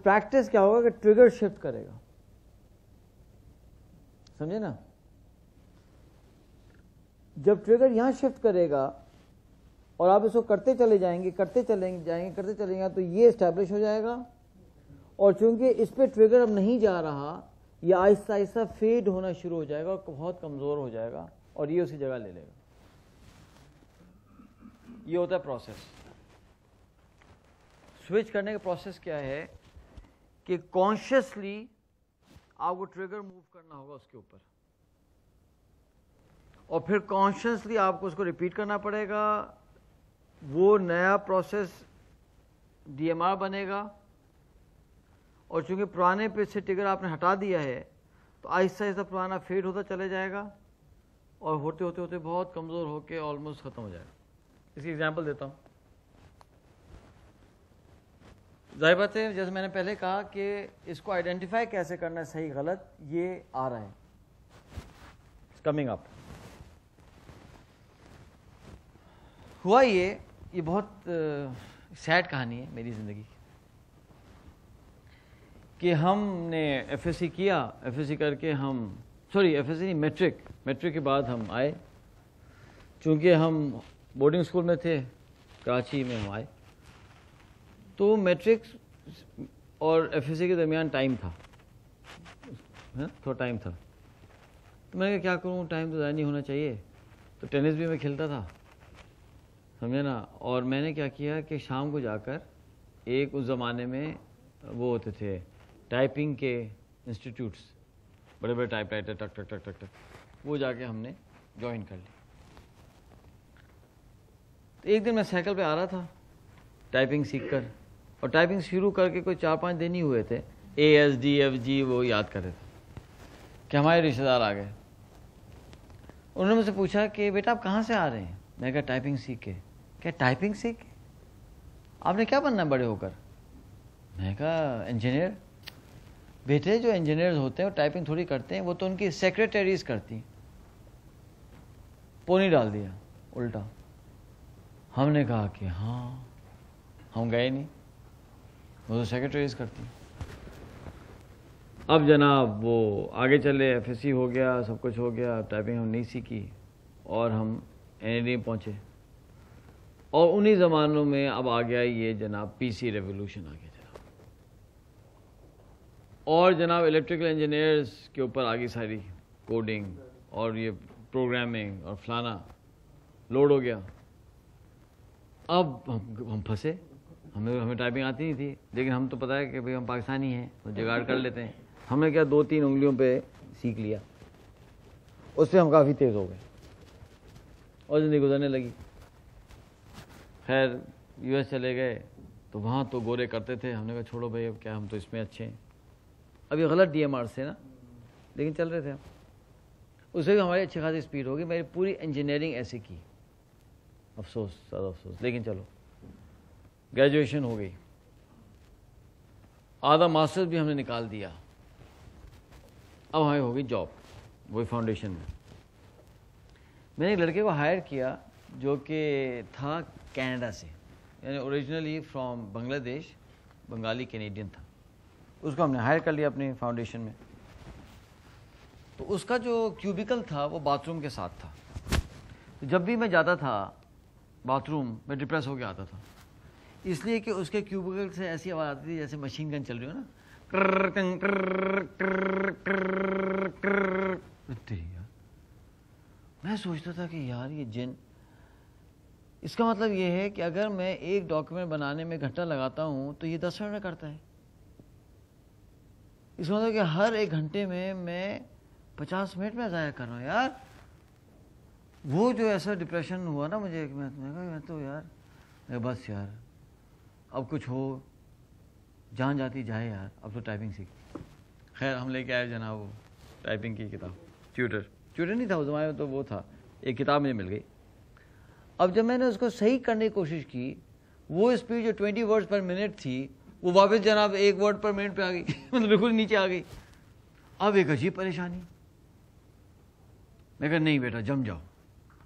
Practice کیا ہوگا کہ ٹریگر شفٹ کرے گا, سمجھے نا. جب ٹریگر یہاں شفٹ کرے گا اور آپ اس کو کرتے چلے جائیں گے تو یہ اسٹیبلش ہو جائے گا, اور چونکہ اس پہ ٹریگر اب نہیں جا رہا, یہ آہستہ آہستہ فیڈ ہونا شروع ہو جائے گا اور بہت کمزور ہو جائے گا اور یہ اسی جگہ لے لے گا. یہ ہوتا ہے پروسیس. سوئچ کرنے کا پروسیس کیا ہے کہ کانشیسلی آپ کو ٹریگر موو کرنا ہوگا اس کے اوپر, اور پھر کانشیسلی آپ کو اس کو ریپیٹ کرنا پڑے گا. وہ نیا پروسیس ڈی ایم آر بنے گا, اور چونکہ پرانے پہ سے ٹریگر آپ نے ہٹا دیا ہے تو آہستہ آہستہ پرانا فیڈ ہوتا چلے جائے گا اور ہوتے ہوتے ہوتے بہت کمزور ہو کے آلموسٹ ختم ہو جائے گا. اس کی ایگزامپل دیتا ہوں. ظاہر بات ہے جیسے میں نے پہلے کہا کہ اس کو آئیڈینٹیفائی کیسے کرنا ہے صحیح غلط, یہ آ رہا ہے کمنگ اپ. ہوا یہ بہت سیڈ کہانی ہے میری زندگی کی کہ ہم نے ایف ایس سی کیا, ایف ایس سی کر کے ہم ایف ایس سی نہیں, میٹرک کے بعد ہم آئے. چونکہ ہم بورڈنگ اسکول میں تھے کراچی میں, ہم آئے تو میٹرک اور ایف ایس سی کے درمیان ٹائم تھا, تھوڑا ٹائم تھا. تو میں نے کہا کیا کروں, ٹائم تو ضائع نہیں ہونا چاہیے. تو ٹینس بھی میں کھیلتا تھا, سمجھے نا. اور میں نے کیا کیا کہ شام کو جا کر ایک اس زمانے میں وہ ہوتے تھے ٹائپنگ کے انسٹیٹیوٹس, بڑے بڑے ٹائپ رائٹر ٹک ٹک ٹک ٹک ٹک, وہ جا کے ہم نے جوائن کر لی. تو ایک دن میں سائیکل پہ آ رہا تھا ٹائپنگ سیکھ کر, اور ٹائپنگ شروع کر کے کوئی 4-5 دن ہی ہوئے تھے. ASDFG وہ یاد کر رہے تھے کہ ہمارے رشتے دار آ گئے. انہوں نے مجھ سے پوچھا کہ بیٹا آپ کہاں سے آ رہے ہیں؟ میں کہا ٹائپنگ سیکھ کے. کیا ٹائپنگ سیکھ کے آپ نے کیا بننا بڑے ہو کر؟ میں کہا انجینئر. بیٹے جو انجینئرز ہوتے ہیں وہ ٹائپنگ تھوڑی کرتے ہیں, وہ تو ان کی سیکریٹریز کرتی ہیں. پونی ڈال دیا الٹا. ہم نے کہا کہ ہاں, ہم گئے نہیں, وہ تو سیکریٹریز کرتی ہیں. اب جناب وہ آگے چلے, ایف ایس سی ہو گیا, سب کچھ ہو گیا, ٹائپنگ ہم نہیں سیکھی اور ہم NID پہنچے. اور انہی زمانوں میں اب آ گیا یہ جناب PC ریولوشن آ گیا جناب, اور جناب الیکٹریکل انجینئرز کے اوپر آ گئی ساری کوڈنگ اور یہ پروگرامنگ اور فلانا لوڈ ہو گیا. اب ہم پھنسے, ہمیں ٹائپنگ آتی نہیں تھی, لیکن ہم تو پتہ ہے کہ بھئی ہم پاکستانی ہیں تو جگاڑ کر لیتے ہیں. ہم نے کیا 2-3 انگلیوں پہ سیکھ لیا, اس پہ ہم کافی تیز ہو گئے اور زندگی گزرنے لگی. خیر US چلے گئے تو وہاں تو گورے کرتے تھے. ہم نے کہا چھوڑو بھائی, اب کیا ہم تو اس میں اچھے ہیں. اب یہ غلط DMR سے نا, لیکن چل رہے تھے ہم. اس سے بھی ہماری اچھی خاصی اسپیڈ ہوگی. میری پوری انجینئرنگ ایسے کی, افسوس, زیادہ افسوس, لیکن چلو گریجویشن ہو گئی. آدھا ماسٹر بھی ہم نے نکال دیا. اب ہمیں ہو گئی جاب وہی فاؤنڈیشن میں. میں نے ایک لڑکے کو ہائر کیا جو کہ تھا کینیڈا سے, یعنی اوریجنلی فرام بنگلہ دیش, بنگالی کینیڈین تھا. اس کو ہم نے ہائر کر لیا اپنی فاؤنڈیشن میں. تو اس کا جو کیوبیکل تھا وہ باتھ روم کے ساتھ تھا. تو جب بھی میں جاتا تھا باتھ روم میں ڈپریس ہو کے آتا تھا, اس لیے کہ اس کے کیوبیکل سے ایسی آواز آتی تھی جیسے مشین گن چل رہی ہو نا. میں سوچتا تھا کہ یار یہ جن, اس کا مطلب یہ ہے کہ اگر میں ایک ڈاکیومنٹ بنانے میں گھنٹہ لگاتا ہوں تو یہ 10 منٹ میں کرتا ہے. اس کا مطلب کہ ہر 1 گھنٹے میں 50 منٹ میں ضائع کر رہا ہوں یار. وہ جو ایسا ڈپریشن ہوا نا مجھے, میں تو یار بس یار اب کچھ ہو, جان جاتی جائے یار, اب تو ٹائپنگ سیکھ. خیر ہم لے کے آئے جناب وہ ٹائپنگ کی کتاب, ٹیوٹر نہیں تھا اس زمانے میں, تو وہ تھا ایک کتاب مجھے مل گئی. اب جب میں نے اس کو صحیح کرنے کی کوشش کی, وہ اسپیڈ جو 20 ورڈز پر منٹ تھی وہ واپس جناب 1 ورڈ پر منٹ پہ آ گئی. مطلب بالکل نیچے آ گئی. اب ایک عجیب پریشانی. میں کہا نہیں بیٹا جم جاؤ.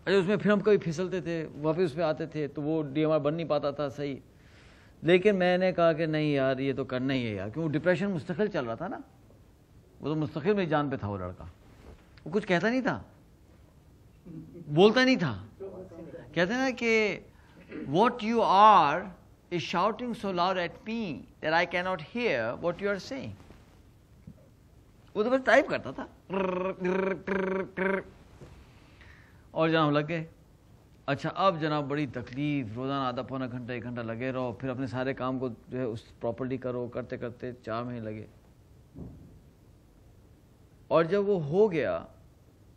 اچھا اس میں پھر ہم کبھی پھسلتے تھے, واپس اس پہ آتے تھے تو وہ DMR بن نہیں پاتا تھا صحیح. لیکن میں نے کہا کہ نہیں یار یہ تو کرنا ہی ہے یار, کیونکہ ڈپریشن مستقل چل رہا تھا نا, وہ تو مستقل میری جان پہ تھا وہ لڑکا, وہ کچھ کہتا نہیں تھا, بولتا نہیں تھا. کہتے ہیں نا کہ what you are is shouting so loud at me that I cannot hear what you are saying. وہ تو بس ٹائپ کرتا تھا اور جناب لگ گئے. اچھا اب جناب بڑی تکلیف, روزانہ آدھا پونا گھنٹہ 1 گھنٹہ لگے رہو, پھر اپنے سارے کام کو جو ہے اس پراپرلی کرو, کرتے کرتے 4 مہینے لگے. اور جب وہ ہو گیا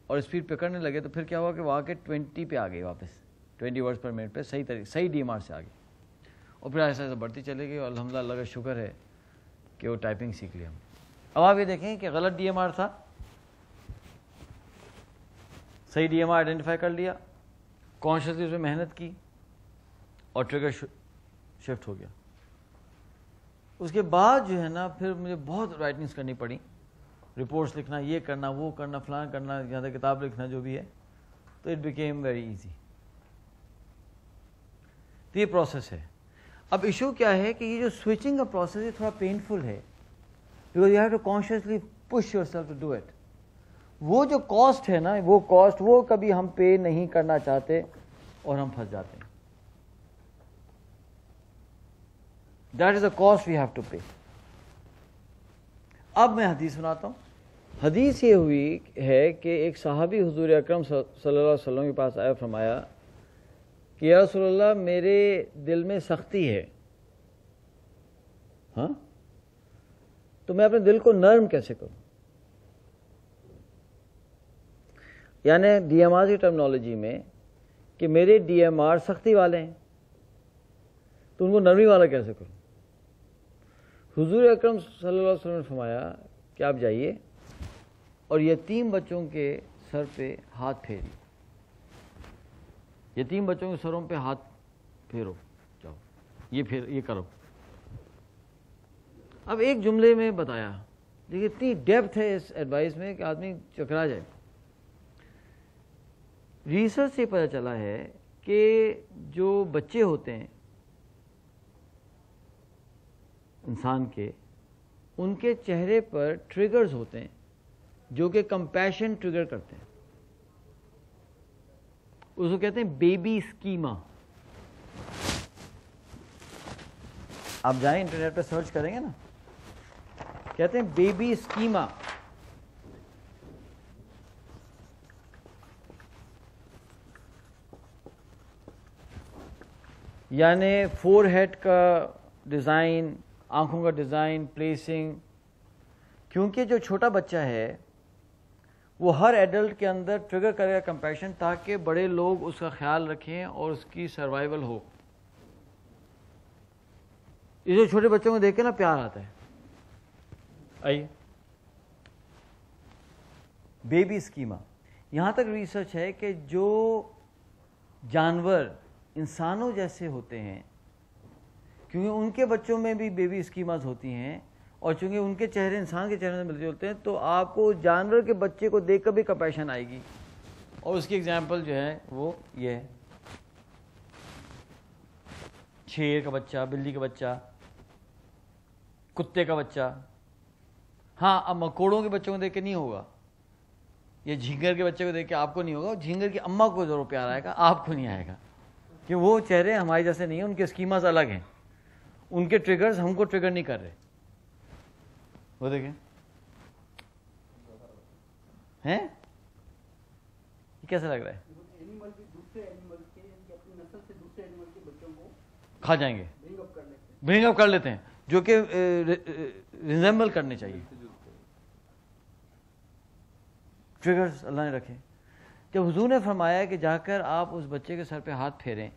اور اسپیڈ پکڑنے لگے تو پھر کیا ہوا کہ وہاں کے 20 پہ آ گئی واپس, 20 ورڈز پر منٹ پہ صحیح ڈی ایم آر سے آ گئی. اور پھر ایسا ایسا بڑھتی چلے گئی, اور الحمدللہ اللہ کا شکر ہے کہ وہ ٹائپنگ سیکھ لیا. اب آپ یہ دیکھیں کہ غلط ڈی ایم آر تھا, صحیح ڈی ایم آر آئیڈینٹیفائی کر لیا, کانشیسلی اس میں محنت کی اور ٹریگر شفٹ ہو گیا. اس کے بعد جو ہے نا پھر مجھے بہت رائٹنگس کرنی پڑی, رپورٹس لکھنا, یہ کرنا, وہ کرنا, فلان کرنا, یہاں تک کتاب لکھنا جو بھی ہے. تو اٹ بیکیم ویری ایزی. تو یہ پروسیس ہے. اب ایشو کیا ہے کہ یہ جو سوئچنگ کا پروسیس ہے تھوڑا پینفل ہے, because you have to consciously push yourself to do it. وہ جو کاسٹ ہے نا, وہ کاسٹ وہ کبھی ہم پے نہیں کرنا چاہتے اور ہم پھنس جاتے ہیں. That is a cost we have to pay. اب میں حدیث سناتا ہوں. حدیث یہ ہوئی ہے کہ ایک صحابی حضور اکرم صلی اللہ علیہ وسلم کے پاس آیا, فرمایا کہ یا رسول اللہ میرے دل میں سختی ہے, ہاں تو میں اپنے دل کو نرم کیسے کروں. یعنی ڈی ایم آر کی ٹرمنالوجی میں کہ میرے ڈی ایم آر سختی والے ہیں تو ان کو نرمی والا کیسے کروں. حضور اکرم صلی اللہ علیہ وسلم نے فرمایا کہ آپ جائیے اور یتیم بچوں کے سر پہ ہاتھ پھیریے, یتیم بچوں کے سروں پہ ہاتھ پھیرو, جاؤ یہ کرو. اب ایک جملے میں بتایا, دیکھیے اتنی ڈیپتھ ہے اس ایڈوائس میں کہ آدمی چکرا جائے. ریسرچ سے پتہ چلا ہے کہ جو بچے ہوتے ہیں انسان کے, ان کے چہرے پر ٹریگرز ہوتے ہیں جو کہ کمپیشن ٹریگر کرتے ہیں. اس کو کہتے ہیں بیبی اسکیما. آپ جائیں انٹرنیٹ پہ سرچ کریں گے نا, کہتے ہیں بیبی اسکیما. یعنی فور ہیڈ کا ڈیزائن, آنکھوں کا ڈیزائن, پلیسنگ. کیونکہ جو چھوٹا بچہ ہے وہ ہر ایڈلٹ کے اندر ٹریگر کرے گا کمپیشن, تاکہ بڑے لوگ اس کا خیال رکھیں اور اس کی سروائیول ہو. یہ جو چھوٹے بچوں کو دیکھ کے نا پیار آتا ہے. آئیے بیبی اسکیما. یہاں تک ریسرچ ہے کہ جو جانور انسانوں جیسے ہوتے ہیں, کیونکہ ان کے بچوں میں بھی بیبی اسکیماز ہوتی ہیں, اور چونکہ ان کے چہرے انسان کے چہرے سے ملتے جلتے ہیں, تو آپ کو جانور کے بچے کو دیکھ کر بھی کمپیشن آئے گی. اور اس کی ایگزامپل جو ہے وہ یہ ہے, شیر کا بچہ, بلی کا بچہ, کتے کا بچہ. ہاں اب مکوڑوں کے بچوں کو دیکھ کے نہیں ہوگا, یہ جھینگر کے بچے کو دیکھ کے آپ کو نہیں ہوگا. جھینگر کی اماں کو ضرور پیار آئے گا, آپ کو نہیں آئے گا, کہ وہ چہرے ہمارے جیسے نہیں ہیں, ان کے اسکیماز الگ ہیں, ان کے ٹریگرز ہم کو ٹریگر نہیں کر رہے. وہ دیکھیں ہیں یہ کیسا لگ رہا ہے, کھا جائیں گے, برنگ اپ کر لیتے ہیں, جو کہ ریزمبل کرنے چاہیے. ٹریگرز اللہ نے رکھے. جب حضور نے فرمایا کہ جا کر آپ اس بچے کے سر پہ ہاتھ پھیریں,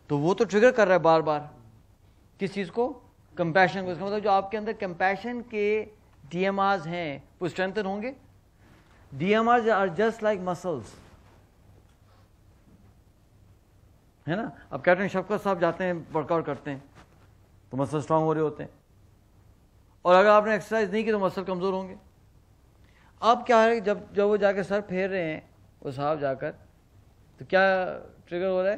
تو وہ تو ٹریگر کر رہا ہے بار بار کس چیز کو, کمپیشن کو. اس کا مطلب جو آپ کے اندر کمپیشن کے ڈی ایم آرز ہیں وہ اسٹرینتھن ہوں گے. D M Rs are just like muscles, ہے نا. اب کیپٹن شفقت صاحب جاتے ہیں ورک آؤٹ کرتے ہیں تو مسل اسٹرانگ ہو رہے ہوتے ہیں, اور اگر آپ نے ایکسرسائز نہیں کی تو مسل کمزور ہوں گے. اب کیا ہے, جب وہ جا کے سر پھیر رہے ہیں وہ صاحب جا کر, تو کیا ٹریگر ہو رہا ہے,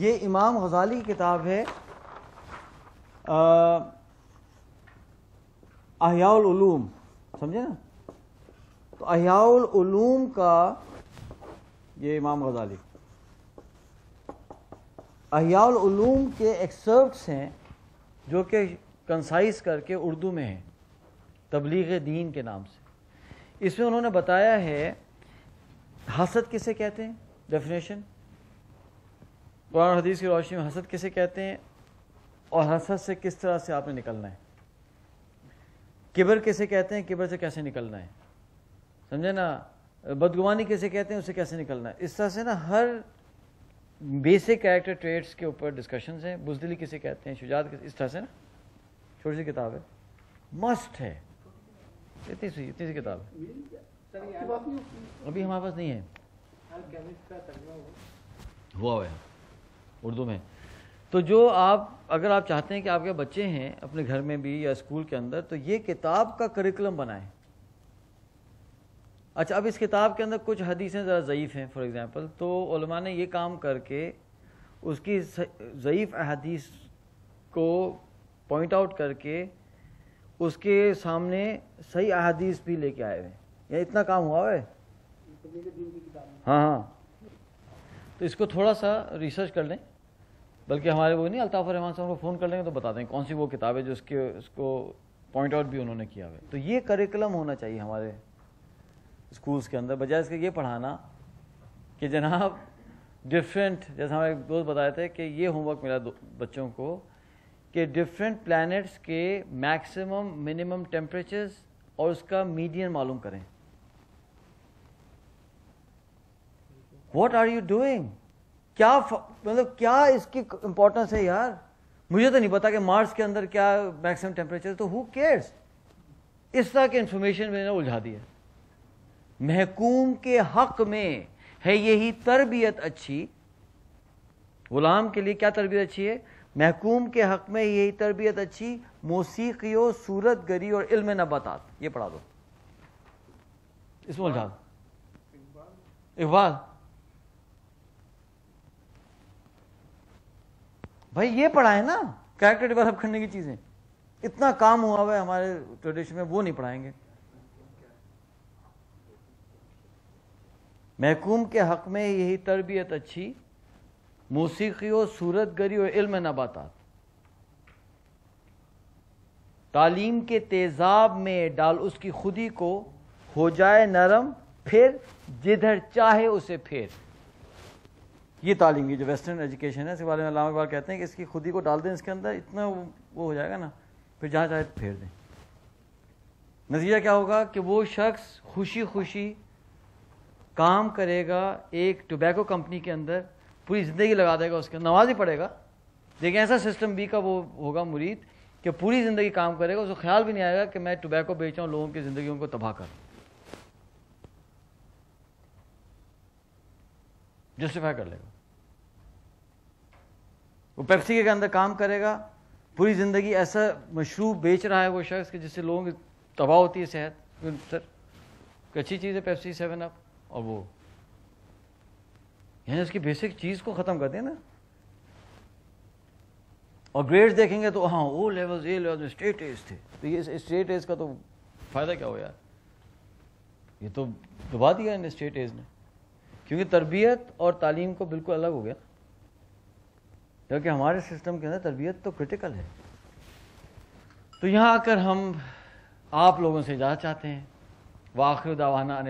یہ امام غزالی کی کتاب ہے احیاء العلوم، سمجھے نا؟ تو احیاء العلوم کا یہ امام غزالی احیاء العلوم کے ایکسرپٹس ہیں جو کہ کنسائز کر کے اردو میں ہیں، تبلیغ دین کے نام سے۔ اس میں انہوں نے بتایا ہے حسد کسے کہتے ہیں، ڈیفینیشن، قرآن و حدیث کی روشنی میں حسد کسے کہتے ہیں اور حسد سے کس طرح سے آپ نے نکلنا ہے، کبر کسے کہتے ہیں، کبر سے کیسے نکلنا ہے، سمجھے نا؟ بدگمانی کسے کہتے ہیں، اس سے کیسے نکلنا ہے۔ اس طرح سے نا ہر بیسک کریکٹر ٹریٹس کے اوپر ڈسکشنز ہیں۔ بزدلی کسے کہتے ہیں، شجاعت کسے، اس طرح سے نا چھوٹی سی کتاب ہے، مسٹ ہے، اتنی سی کتاب ہے، ابھی ہمارے پاس نہیں ہے، ہوا ہے اردو میں۔ تو جو اگر آپ چاہتے ہیں کہ آپ کے بچے ہیں اپنے گھر میں بھی یا اسکول کے اندر، تو یہ کتاب کا کریکولم بنائیں۔ اچھا، اب اس کتاب کے اندر کچھ حدیثیں ذرا ضعیف ہیں فار ایگزامپل، تو علماء نے یہ کام کر کے اس کی ضعیف احادیث کو پوائنٹ آؤٹ کر کے اس کے سامنے صحیح احادیث بھی لے کے آئے ہوئے، یا اتنا کام ہوا ہے؟ ہاں، تو اس کو تھوڑا سا ریسرچ کر لیں، بلکہ ہمارے وہ نہیں الطاف الرحمان صاحب کو فون کر لیں گے تو بتا دیں کون سی وہ کتاب ہے جو اس کو پوائنٹ آؤٹ بھی انہوں نے کیا ہوا ہے۔ تو یہ کریکولم ہونا چاہیے ہمارے اسکولس کے اندر، بجائے اس کے یہ پڑھانا کہ جناب ڈفرینٹ، جیسے ہمارے دوست بتائے تھے کہ یہ ہوم ورک ملا بچوں کو کہ ڈفرینٹ پلانٹس کے میکسیمم منیمم ٹیمپریچرز اور اس کا میڈین معلوم کریں۔ What are you doing? کیا مطلب کیا اس کی امپورٹنس ہے یار؟ مجھے تو نہیں پتا کہ مارس کے اندر کیا میکسیمم ٹیمپریچر، تو ہو کیئرس؟ اس طرح کی انفارمیشن میں نے الجھا دی ہے۔ محکوم کے حق میں ہے یہی تربیت اچھی، غلام کے لیے کیا تربیت اچھی ہے؟ محکوم کے حق میں یہی تربیت اچھی، موسیقی و صورت گری اور علم نباتات۔ یہ پڑھا دو، اس میں الجھا دو۔ اقبال بھائی یہ پڑھائیں نا، کریکٹر ڈیولپ کرنے کی چیزیں، اتنا کام ہوا ہوا ہے ہمارے ٹریڈیشن میں، وہ نہیں پڑھائیں گے۔ محکوم کے حق میں یہی تربیت اچھی، موسیقی و صورت گری اور علم نباتات۔ تعلیم کے تیزاب میں ڈال اس کی خودی کو، ہو جائے نرم پھر جدھر چاہے اسے پھیر۔ یہ تعلیم، یہ جو ویسٹرن ایجوکیشن ہے، اس کے بارے میں علامہ اقبال کہتے ہیں کہ اس کی خودی کو ڈال دیں اس کے اندر، اتنا وہ ہو جائے گا نا، پھر جہاں چاہے پھیر دیں۔ نتیجہ کیا ہوگا کہ وہ شخص خوشی خوشی کام کرے گا ایک ٹوبیکو کمپنی کے اندر، پوری زندگی لگا دے گا اس کے اندر، نماز ہی پڑھے گا، لیکن ایسا سسٹم بی کا وہ ہوگا مرید کہ پوری زندگی کام کرے گا، اس کو خیال بھی نہیں آئے گا کہ میں ٹوبیکو بیچ رہا ہوں، لوگوں کی زندگیوں کو تباہ کر، جسٹیفائی کر لے گا۔ وہ پیپسی کے اندر کام کرے گا، پوری زندگی ایسا مشروب بیچ رہا ہے وہ شخص کہ جس سے لوگوں کی تباہ ہوتی ہے صحت، سر کہ اچھی چیز ہے پیپسی 7 اپ، اور وہ یعنی اس کی بیسک چیز کو ختم کر دیں نا۔ اور گریڈز دیکھیں گے تو ہاں او لیولز اے لیولز میں اسٹریٹ ایز تھے، تو یہ اسٹریٹ ایز کا تو فائدہ کیا ہو یار؟ یہ تو دبا دیا ان اسٹریٹ ایز نے، کیونکہ تربیت اور تعلیم کو بالکل الگ ہو گیا، کیونکہ ہمارے سسٹم کے اندر تربیت تو کرٹیکل ہے۔ تو یہاں آ کر ہم آپ لوگوں سے اجازت چاہتے ہیں۔ وآخر دعوانا